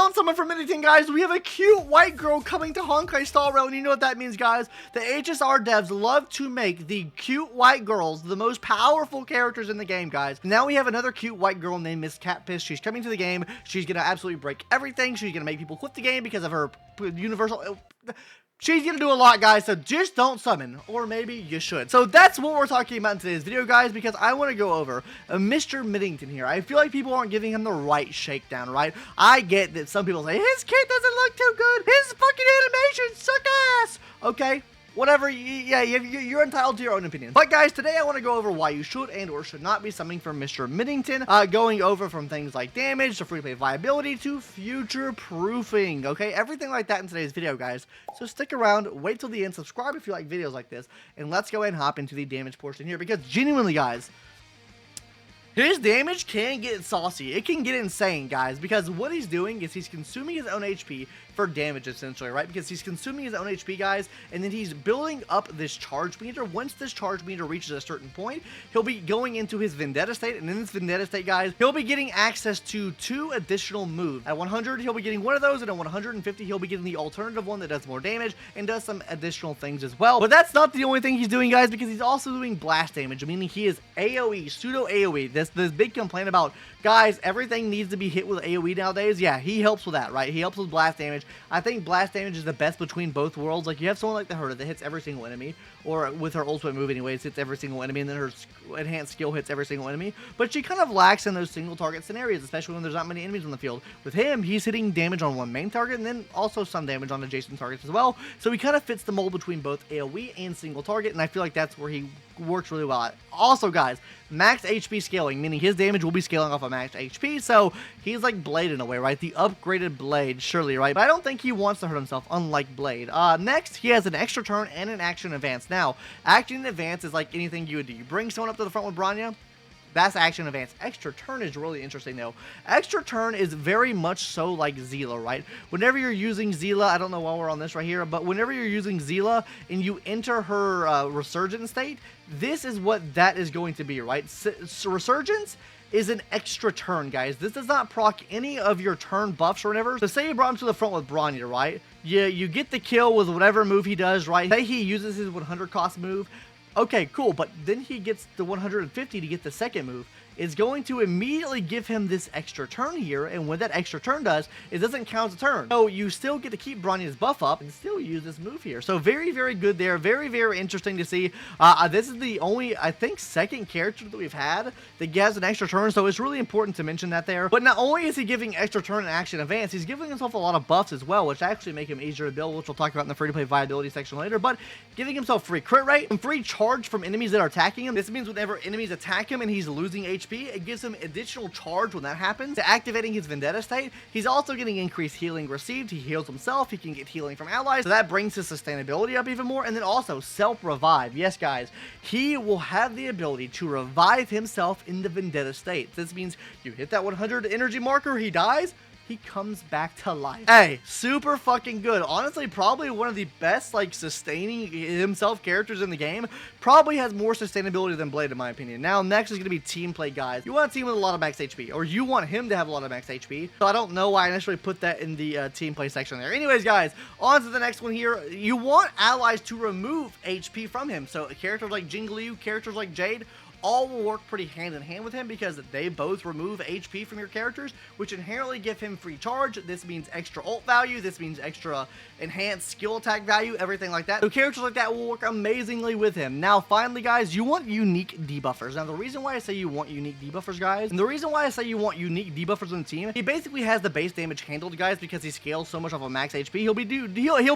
don't summon from anything, guys. We have a cute white girl coming to Honkai Star Rail, and you know what that means, guys. The HSR devs love to make the cute white girls the most powerful characters in the game, guys. Now we have another cute white girl named Miss Catfish. She's coming to the game. She's gonna absolutely break everything. She's gonna make people quit the game because of her universal... She's gonna do a lot, guys, so just don't summon, or maybe you should. So that's what we're talking about in today's video, guys, because I want to go over Mr. Middington here. I feel like people aren't giving him the right shakedown, right? I get that some people say, his kit doesn't look too good, his fucking animations suck ass. Okay, whatever, yeah, you're entitled to your own opinion. But guys, today I want to go over why you should and or should not be summoning from Mr. Middington, going over from things like damage to free play viability to future proofing, okay? Everything like that in today's video, guys. So stick around, wait till the end, subscribe if you like videos like this, and let's go ahead and hop into the damage portion here, because genuinely, guys, his damage can get saucy. It can get insane, guys, because what he's doing is he's consuming his own HP for damage, essentially, right? Because he's consuming his own HP, guys, and then he's building up this charge meter. Once this charge meter reaches a certain point, he'll be going into his Vendetta state, and in this Vendetta state, guys, he'll be getting access to 2 additional moves. At 100, he'll be getting one of those, and at 150, he'll be getting the alternative one that does more damage and does some additional things as well. But that's not the only thing he's doing, guys, because he's also doing blast damage, meaning he is AoE, pseudo AoE. This big complaint about, guys, everything needs to be hit with AoE nowadays. Yeah, he helps with that, right? He helps with blast damage. I think blast damage is the best between both worlds. Like, you have someone like the Herda that hits every single enemy, or with her ultimate move anyways, hits every single enemy, and then her enhanced skill hits every single enemy. But she kind of lacks in those single target scenarios, especially when there's not many enemies on the field. With him, he's hitting damage on one main target, and then also some damage on adjacent targets as well. So he kind of fits the mold between both AoE and single target, and I feel like that's where he works really well at. Also, guys, max HP scaling, meaning his damage will be scaling off of max HP, so he's like Blade in a way, right? The upgraded Blade, surely, right? But I don't think he wants to hurt himself, unlike Blade. Next, he has an extra turn and an action advance. Now, action advance is like anything you would do. You bring someone up to the front with Bronya, that's action advance. Extra turn is really interesting, though. Extra turn is very much so like Zila, right? Whenever you're using Zila, I don't know why we're on this right here, but whenever you're using Zila and you enter her resurgence state, this is what that is going to be, right? Resurgence is an extra turn, guys. This does not proc any of your turn buffs or whatever. So say you brought him to the front with Bronya, right? You get the kill with whatever move he does, right? Say he uses his 100 cost move. Okay, cool, but then he gets the 150 to get the second move. It's going to immediately give him this extra turn here, and what that extra turn does, it doesn't count as a turn. So you still get to keep Bronya's buff up and still use this move here. So very, very good there. Very, very interesting to see. This is the only, I think, second character that we've had that has an extra turn, so it's really important to mention that there. But not only is he giving extra turn and action advance, he's giving himself a lot of buffs as well, which actually make him easier to build, which we'll talk about in the free-to-play viability section later, but giving himself free crit rate and free charge from enemies that are attacking him. This means whenever enemies attack him and he's losing HP, it gives him additional charge when that happens. To activating his Vendetta state, he's also getting increased healing received. He heals himself. He can get healing from allies. So that brings his sustainability up even more. And then also self-revive. Yes, guys, he will have the ability to revive himself in the Vendetta state. This means you hit that 100 energy marker, he dies, he comes back to life. Hey, super fucking good. Honestly, probably one of the best, like, sustaining himself characters in the game. Probably has more sustainability than Blade, in my opinion. Now, next is going to be team play, guys. You want a team with a lot of max HP, or you want him to have a lot of max HP. So I don't know why I initially put that in the team play section there. Anyways, guys, on to the next one here. You want allies to remove HP from him. So characters like Jingliu, characters like Jade, all will work pretty hand in hand with him because they both remove HP from your characters, which inherently give him free charge. This means extra ult value. This means extra enhanced skill attack value, everything like that. So characters like that will work amazingly with him. Now, finally, guys, you want unique debuffers. Now, the reason why I say you want unique debuffers, guys, and the reason why I say you want unique debuffers on the team, he basically has the base damage handled, guys, because he scales so much off of max HP. He'll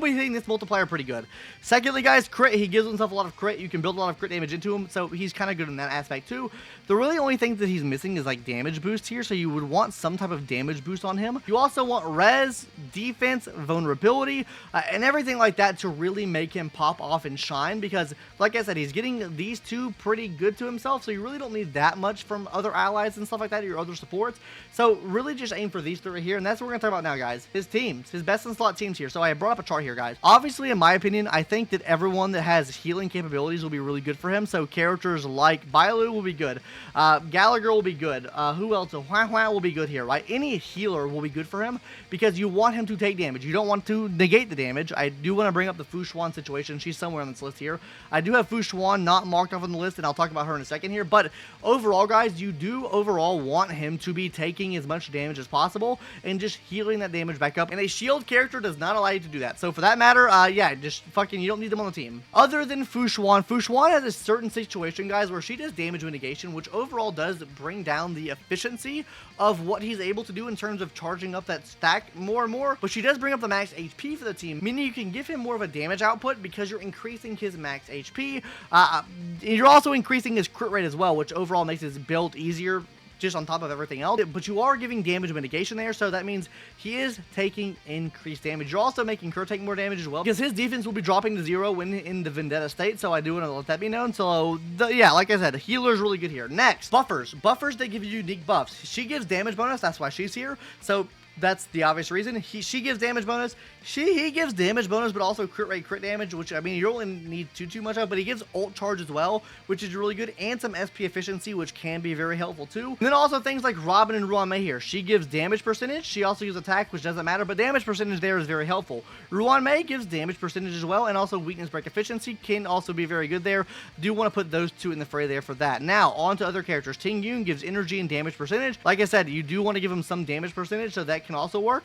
be hitting this multiplier pretty good. Secondly, guys, crit. He gives himself a lot of crit. You can build a lot of crit damage into him, so he's kind of good in that aspect too. The really only thing that he's missing is like damage boost here, so you would want some type of damage boost on him. You also want res, defense, vulnerability, and everything like that to really make him pop off and shine, because like I said, he's getting these two pretty good to himself, so you really don't need that much from other allies and stuff like that, or your other supports. So really just aim for these three right here, and that's what we're gonna talk about now, guys. His teams, his best in slot teams here. So I brought up a chart here, guys. Obviously, in my opinion, I think that everyone that has healing capabilities will be really good for him. So characters like, by Bailu will be good. Gallagher will be good. Who else? Hua Hua will be good here, right? Any healer will be good for him because you want him to take damage. You don't want to negate the damage. I do want to bring up the Fu Xuan situation. She's somewhere on this list here. I do have Fu Xuan not marked off on the list, and I'll talk about her in a second here. But overall, guys, you do overall want him to be taking as much damage as possible and just healing that damage back up. And a shield character does not allow you to do that. So for that matter, yeah, just fucking, you don't need them on the team. Other than Fu Xuan has a certain situation, guys, where she does damage mitigation, which overall does bring down the efficiency of what he's able to do in terms of charging up that stack more and more. But she does bring up the max HP for the team, meaning you can give him more of a damage output because you're increasing his max HP. You're also increasing his crit rate as well, which overall makes his build easier, just on top of everything else. But you are giving damage mitigation there, so that means he is taking increased damage. You're also making Kurt take more damage as well, because his defense will be dropping to 0 when in the Vendetta state, so I do want to let that be known. So, yeah, like I said, healer's really good here. Next, buffers. Buffers, they give you unique buffs. She gives damage bonus, that's why she's here. So, that's the obvious reason. She gives damage bonus. He gives damage bonus, but also crit rate, crit damage, which, I mean, you don't really need too much of, but he gives ult charge as well, which is really good, and some SP efficiency, which can be very helpful too. And then also things like Robin and Ruan Mei here. She gives damage percentage. She also gives attack, which doesn't matter, but damage percentage there is very helpful. Ruan Mei gives damage percentage as well, and also weakness break efficiency can also be very good there. Do want to put those two in the fray there for that. Now, on to other characters. Ting Yun gives energy and damage percentage. Like I said, you do want to give him some damage percentage, so that can also work.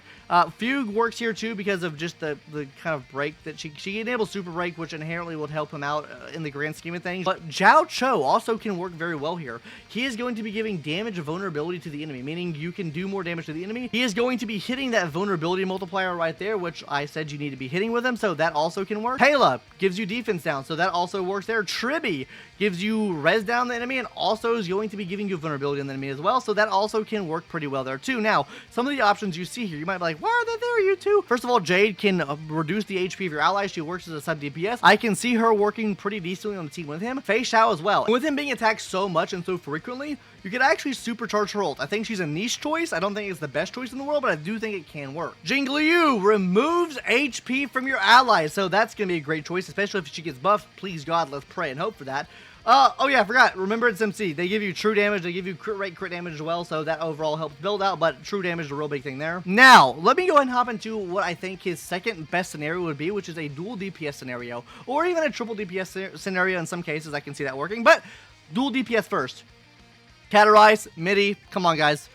Fugue works here too because of just the kind of break that she enables super break, which inherently would help him out in the grand scheme of things. But Zhao Cho also can work very well here. He is going to be giving damage of vulnerability to the enemy, meaning you can do more damage to the enemy. He is going to be hitting that vulnerability multiplier right there, which I said you need to be hitting with him, so that also can work. Hela gives you defense down, so that also works there. Tribbie gives you res down the enemy and also is going to be giving you vulnerability on the enemy as well, so that also can work pretty well there too. Now, some of the options you see here, you might be like, why are they there, you two? First of all, Jade can reduce the HP of your allies. She works as a sub DPS. I can see her working pretty decently on the team with him. Fei Xiao as well. And with him being attacked so much and so frequently, you could actually supercharge her ult. I think she's a niche choice. I don't think it's the best choice in the world, but I do think it can work. Jing Liu removes HP from your allies, so that's going to be a great choice, especially if she gets buffed. Please God, let's pray and hope for that. Oh yeah, I forgot. Remembrance MC. They give you true damage. They give you crit rate, crit damage as well, so that overall helps build out, but true damage is a real big thing there. Now, let me go ahead and hop into what I think his second best scenario would be, which is a dual DPS scenario, or even a triple DPS scenario in some cases. I can see that working, but dual DPS first. Castorice, Mydei, come on guys.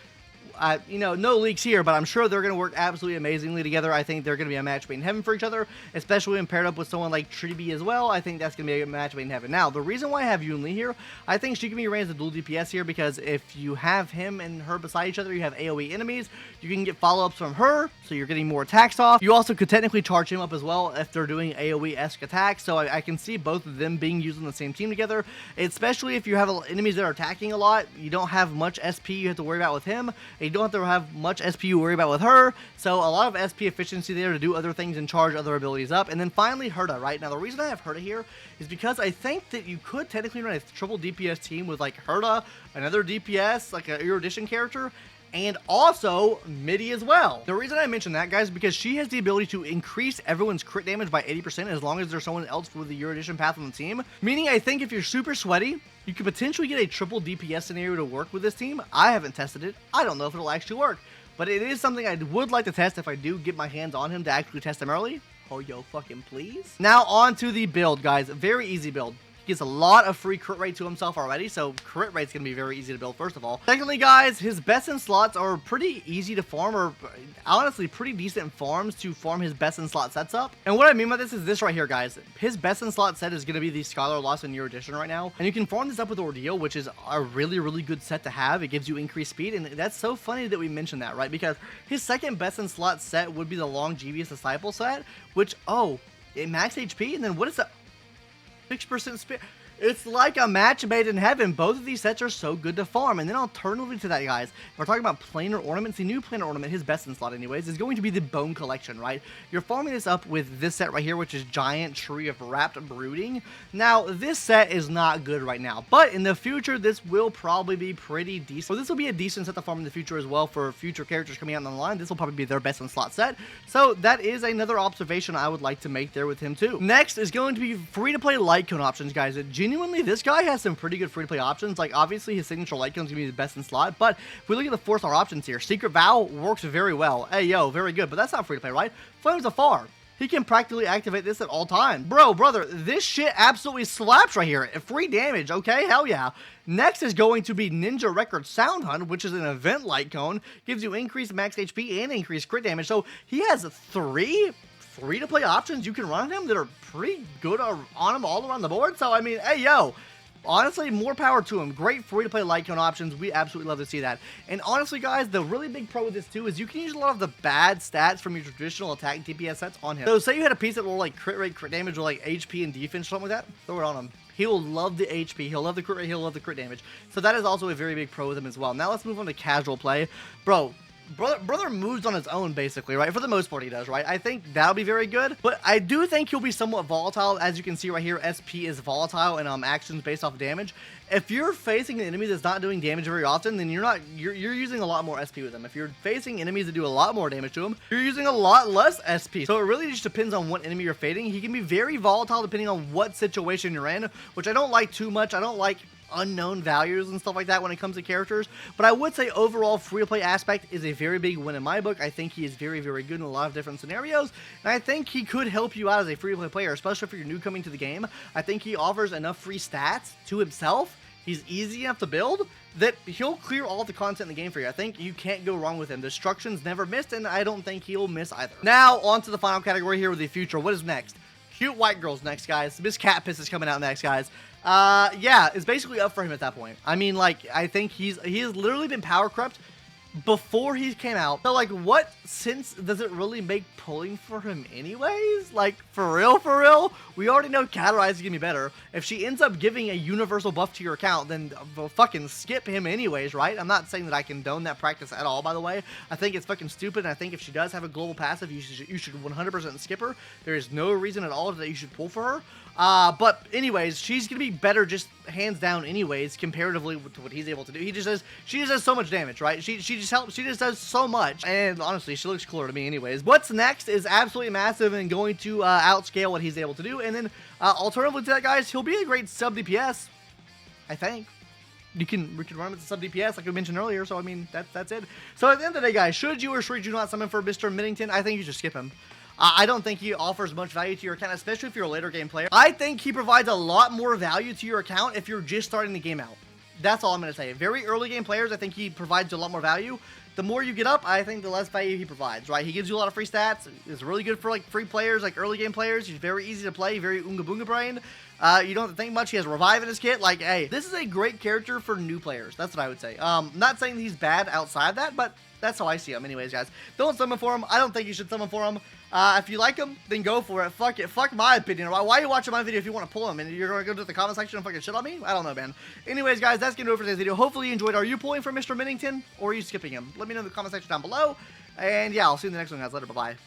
You know, no leaks here, but I'm sure they're going to work absolutely amazingly together. I think they're going to be a match made in heaven for each other, especially when paired up with someone like Tribbie as well. I think that's going to be a match made in heaven. Now, the reason why I have Yunli here, I think she can be ran as a dual DPS here because if you have him and her beside each other, you have AoE enemies. You can get follow-ups from her, so you're getting more attacks off. You also could technically charge him up as well if they're doing AoE-esque attacks, so I can see both of them being used on the same team together, especially if you have enemies that are attacking a lot. You don't have much SP you have to worry about with him. You don't have to have much SP you worry about with her, so a lot of SP efficiency there to do other things and charge other abilities up. And then finally, Herta, right? Now, the reason I have Herta here is because I think that you could technically run a triple DPS team with, like, Herta, another DPS, like an erudition character, and also Mydei as well. The reason I mention that, guys, is because she has the ability to increase everyone's crit damage by 80% as long as there's someone else with the erudition path on the team. Meaning, I think if you're super sweaty, you could potentially get a triple DPS scenario to work with this team. I haven't tested it. I don't know if it'll actually work, but it is something I would like to test if I do get my hands on him to actually test him early. Oh, yo, fucking please. Now, on to the build, guys. Very easy build. He gets a lot of free crit rate to himself already, so crit rate's going to be very easy to build, first of all. Secondly, guys, his best in slots are pretty easy to farm, or honestly, pretty decent farms to farm his best in slot sets up. And what I mean by this is this right here, guys. His best in slot set is going to be the Scholar Lost in erudition right now, and you can farm this up with Ordeal, which is a really, really good set to have. It gives you increased speed, and that's so funny that we mentioned that, right? Because his second best in slot set would be the Longevious Disciple set, which, oh, it max HP, and then what is that? 6% speed. It's like a match made in heaven. Both of these sets are so good to farm. And then alternatively to that, guys, if we're talking about planar ornaments, the new planar ornament, his best in slot anyways, is going to be the Bone Collection, right? You're farming this up with this set right here, which is Giant Tree of Wrapped Brooding. Now, this set is not good right now, but in the future, this will probably be pretty decent. So this will be a decent set to farm in the future as well for future characters coming out on the line. This will probably be their best in slot set. So that is another observation I would like to make there with him too. Next is going to be free-to-play light cone options, guys. genuinely, this guy has some pretty good free-to-play options. Like, obviously, his signature light gun is going to be the best in slot, but if we look at the 4-star options here, Secret Vow works very well. Hey, yo, very good, but that's not free-to-play, right? Flames of Far. He can practically activate this at all times. Bro, brother, this shit absolutely slaps right here. Free damage, okay? Hell yeah. Next is going to be Ninja Record Sound Hunt, which is an event light cone. Gives you increased max HP and increased crit damage. So he has 3 free-to-play options you can run on him that are pretty good on him all around the board. So, I mean, hey, yo. Honestly, more power to him. Great free-to-play light cone options. We absolutely love to see that. And honestly, guys, the really big pro with this, too, is you can use a lot of the bad stats from your traditional attack and DPS sets on him. So, say you had a piece that will, like, crit rate, crit damage, or, like, HP and defense, something like that. Throw it on him. He will love the HP. He'll love the crit rate. He'll love the crit damage. So, that is also a very big pro with him as well. Now, let's move on to casual play. Bro, Brother moves on his own, basically, right? For the most part, he does, right? I think that'll be very good, but I do think he'll be somewhat volatile. As you can see right here, SP is volatile and actions based off damage. If you're facing an enemy that's not doing damage very often, then you're using a lot more SP with them. If you're facing enemies that do a lot more damage to them, you're using a lot less SP. So it really just depends on what enemy you're fighting. He can be very volatile depending on what situation you're in, which I don't like too much. I don't like unknown values and stuff like that when it comes to characters, but I would say overall free-to-play aspect is a very big win in my book. I think he is very, very good in a lot of different scenarios, and I think he could help you out as a free-to-play player, especially if you're new coming to the game. I think he offers enough free stats to himself. He's easy enough to build that he'll clear all the content in the game for you. I think you can't go wrong with him. Destruction's never missed, and I don't think he'll miss either. Now, on to the final category here with the future. What is next? Cute white girls next, guys. Miss Catpiss is coming out next, guys. Yeah, it's basically up for him at that point. I mean, like, I think he has literally been power crept before he came out. So, like, what sense does it really make pulling for him anyways? Like, for real? We already know Castorice is gonna be better. If she ends up giving a universal buff to your account, then fucking skip him anyways, right? I'm not saying that I condone that practice at all, by the way. I think it's fucking stupid, and I think if she does have a global passive, you should 100% skip her. There is no reason at all that you should pull for her. But anyways, she's gonna be better just hands down anyways, comparatively to what he's able to do. She just does so much damage, right? She just does so much, and honestly, she looks cooler to me anyways. What's next is absolutely massive and going to outscale what he's able to do, and then alternatively to that, guys, he'll be a great sub DPS, I think. We can run him as a sub DPS like we mentioned earlier, so I mean, that's it. So at the end of the day, guys, should you or should you not summon for Mr. Middington? I think you should skip him. I don't think he offers much value to your account, especially if you're a later game player. I think he provides a lot more value to your account if you're just starting the game out. That's all I'm going to say. Very early game players, I think he provides a lot more value. The more you get up, I think the less value he provides, right? He gives you a lot of free stats. It's really good for, like, free players, like early game players. He's very easy to play, very Oonga Boonga brain. You don't have to think much. He has Revive in his kit. Like, hey, this is a great character for new players. That's what I would say. Not saying he's bad outside that, but that's how I see him anyways, guys. Don't summon for him. I don't think you should summon for him. If you like him, then go for it. Fuck it. Fuck my opinion. Why are you watching my video if you want to pull him and you're going to go to the comment section and fucking shit on me? I don't know, man. Anyways, guys, that's going to do it for today's video. Hopefully you enjoyed. Are you pulling for Mr. Middington or are you skipping him? Let me know in the comment section down below. And yeah, I'll see you in the next one, guys. Later. Bye-bye.